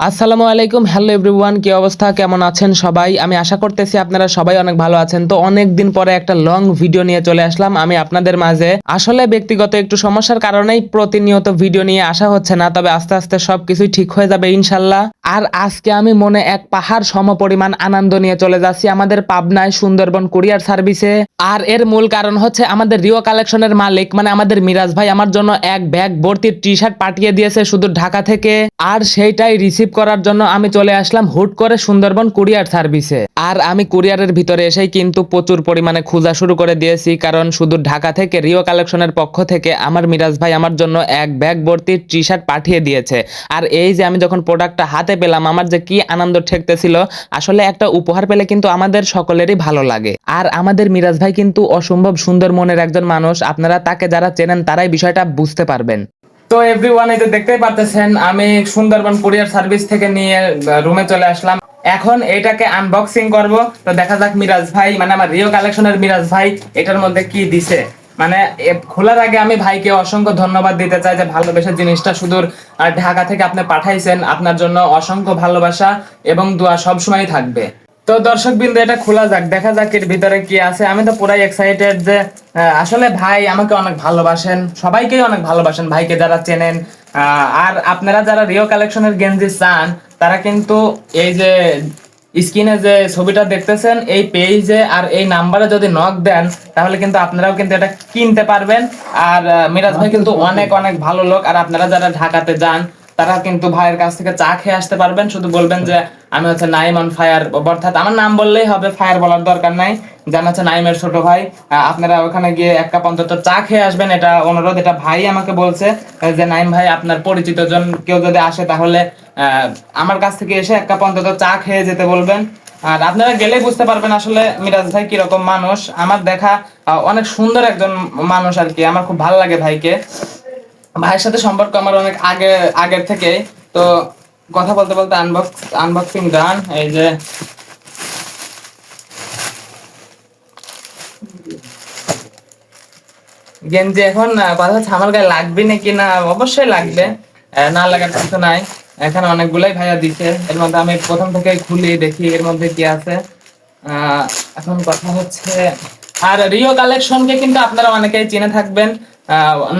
আসসালামু আলাইকুম, hello everyone, কি অবস্থা, কেমন আছেন সবাই? আমি আশা করতেছি আপনারা সবাই অনেক ভালো আছেন। তো অনেক দিন পরে একটা লং ভিডিও নিয়ে চলে আসলাম আমি আপনাদের মাঝে। আসলে ব্যক্তিগত একটু সমস্যার কারণেই প্রতিনিয়ত ভিডিও নিয়ে আসা হচ্ছে না, তবে আস্তে আস্তে সবকিছুই ঠিক হয়ে যাবে ইনশাল্লাহ। আর আজকে আমি মনে এক পাহাড় সমপরিমাণ আনন্দ নিয়ে চলে যাচ্ছি আমাদের পাবনায় সুন্দরবন কুরিয়ার সার্ভিসে। আর এর মূল কারণ হচ্ছে আমাদের রিও কালেকশনের মালিক মানে আমাদের মিরাজ ভাই আমার জন্য এক ব্যাগ ভর্তি টি শার্ট পাঠিয়ে দিয়েছে শুধু ঢাকা থেকে। আর সেইটাই রিসিভ করার জন্য আমি চলে আসলাম হুট করে সুন্দরবন কুরিয়ার সার্ভিসে। আর আমি কুরিয়ারের ভিতরে এসেই কিন্তু প্রচুর পরিমাণে খোঁজা শুরু করে দিয়েছি, কারণ শুধু ঢাকা থেকে রিও কালেকশনের পক্ষ থেকে আমার মিরাজ ভাই আমার জন্য এক ব্যাগ ভর্তি টি শার্ট পাঠিয়ে দিয়েছে। আর এই যে আমি যখন প্রোডাক্টটা হাতে পেলাম আমার যে কি আনন্দ ঠেকতেছিল। আসলে একটা উপহার পেলে কিন্তু আমাদের সকলেরই ভালো লাগে। আর আমাদের মিরাজ ভাই কিন্তু অসম্ভব সুন্দর মনের একজন মানুষ, আপনারা তাকে যারা চেনেন তারাই বিষয়টা বুঝতে পারবেন। তো এভরিওয়ান, এই যে দেখতেই পারতেছেন আমি সুন্দরবন কুরিয়ার সার্ভিস থেকে নিয়ে রুমে চলে আসলাম। এখন এটাকে আনবক্সিং করব। তো দেখা যাক মিরাজ ভাই মানে আমার রিও কালেকশনের মিরাজ ভাই এটার মধ্যে কি দিছে। মানে খোলার আগে আমি ভাইকে অসংখ্য ধন্যবাদ দিতে চাই যে ভালোবেসে জিনিসটা সুদূর ঢাকা থেকে আপনি পাঠাইছেন। আপনার জন্য অসংখ্য ভালোবাসা এবং দোয়া সবসময় থাকবে। তো দর্শক বিন্দু, এটা খোলা যাক, দেখা যাক এর ভিতরে কি আছে। আমি তো পুরাই এক্সাইটেড যে আসলে ভাই আমাকে অনেক ভালোবাসেন, সবাইকেই অনেক ভালোবাসেন, ভাইকে যারা চেনেন। আর আপনারা যারা রিও কালেকশনের গেঞ্জি চান তারা কিন্তু এই যে স্ক্রিনে যে ছবিটা দেখতেছেন এই পেজে আর এই নাম্বারে যদি নক দেন তাহলে কিন্তু আপনারাও কিন্তু এটা কিনতে পারবেন। আর মিরাজ ভাই কিন্তু অনেক অনেক ভালো লোক। আর আপনারা যারা ঢাকাতে যান তারা কিন্তু ভাইয়ের কাছ থেকে চা খেয়ে আসতে পারবেন। শুধু বলবেন যে আমি হচ্ছে নাইম অন ফায়ার, অর্থাৎ আমার নাম বললেই হবে, ফায়ার বলার দরকার নাই। যে আমি হচ্ছে নাইমের ছোট ভাই। আপনারা ওখানে গিয়ে এক কাপ অন্তত চা খেয়ে আসবেন, এটা অনুরোধ। এটা ভাই আমাকে বলছে যে নাইম ভাই আপনার পরিচিত জন কেউ যদি আসে তাহলে আমার কাছ থেকে এসে এক কাপ অন্তত চা খেয়ে যেতে বলবেন। আর আপনারা গেলেই বুঝতে পারবেন আসলে মিরাজ ভাই কিরকম মানুষ। আমার দেখা অনেক সুন্দর একজন মানুষ আর কি। আমার খুব ভালো লাগে ভাইকে। ভাইয়ের সাথে সম্পর্ক আমার অনেক আগের থেকে। তো কথা বলতে বলতে আনবক্সিং ডান। এই যে গেঞ্জি এখন কথা হচ্ছে আমার গায়ে লাগবে নাকি না, অবশ্যই লাগবে, না লাগার কিছু নাই। এখানে অনেকগুলাই ভাইয়া দিচ্ছে, এর মধ্যে আমি প্রথম থেকে খুলি দেখি এর মধ্যে কি আছে। এখন কথা হচ্ছে আর রিও কালেকশনকে কিন্তু আপনারা অনেকেই চিনে থাকবেন,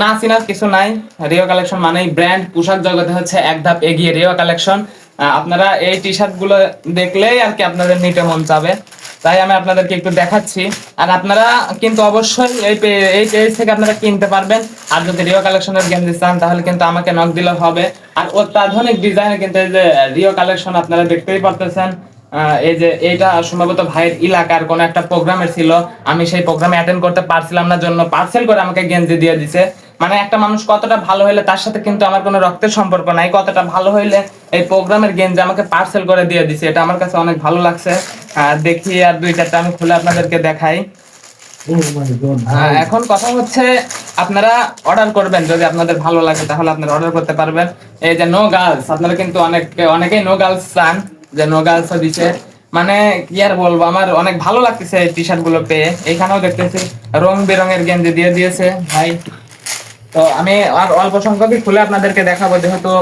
না চিনার কিছু নাই। রিও কালেকশন মানেই ব্র্যান্ড, পোশাক জগতে হচ্ছে এক ধাপ এগিয়ে রিও কালেকশন। আপনারা এই টি শার্ট গুলো দেখলেই আর কি আপনাদের নিতে মন চাবে, তাই আমি আপনাদেরকে একটু দেখাচ্ছি। আর আপনারা কিন্তু অবশ্যই এই পেজ থেকে আপনারা কিনতে পারবেন। আর যদি রিও কালেকশনের গেঞ্জি চান তাহলে কিন্তু আমাকে নক দিলে হবে। আর অত্যাধুনিক ডিজাইনের কিন্তু এই যে রিও কালেকশন আপনারা দেখতেই পারতেছেন। এই যে এইটা সম্ভবত ভাইয়ের এলাকার কোন একটা প্রোগ্রামে ছিল, আমি সেই প্রোগ্রামে অ্যাটেন্ড করতে পারছিলাম না জন্য পার্সেল করে আমাকে গেঞ্জি দিয়ে দিছে। মানে একটা মানুষ কতটা ভালো হইলে তার সাথে কিন্তু আমার কোনো রক্তের সম্পর্ক নাই, কতটা ভালো হইলে এই প্রোগ্রামের গেঞ্জি আমাকে পার্সেল করে দিয়ে দিছে, এটা আমার কাছে অনেক ভালো লাগছে। দেখি আর দুই চারটা আমি খুলে আপনাদেরকে দেখাই। এখন কথা হচ্ছে আপনারা অর্ডার করবেন, যদি আপনাদের ভালো লাগে তাহলে আপনারা অর্ডার করতে পারবেন। এই যে নো গার্লস, আপনারা কিন্তু অনেকেই নো গার্লস চান, যে নো গার্লস দিছে। মানে কি আর বলবো, আমার অনেক ভালো লাগতেছে এই টি শার্ট গুলো পেয়ে। এইখানেও দেখতেছি রং বেরঙের গেঞ্জি দিয়ে দিয়েছে ভাই। তো আমি আর অল্প সংখ্যকই খুলে আপনাদেরকে দেখাবো, যেহেতু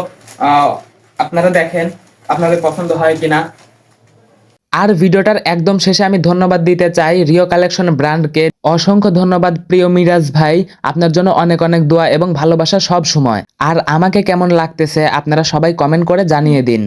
আপনারা দেখেন আপনাদের পছন্দ হয় কিনা। আর ভিডিওটার একদম শেষে আমি ধন্যবাদ দিতে চাই রিও কালেকশন ব্র্যান্ডকে। অসংখ্য ধন্যবাদ প্রিয় মিরাজ ভাই, আপনার জন্য অনেক অনেক দোয়া এবং ভালোবাসা সব সময়। আর আমাকে কেমন লাগতেছে আপনারা সবাই কমেন্ট করে জানিয়ে দিন।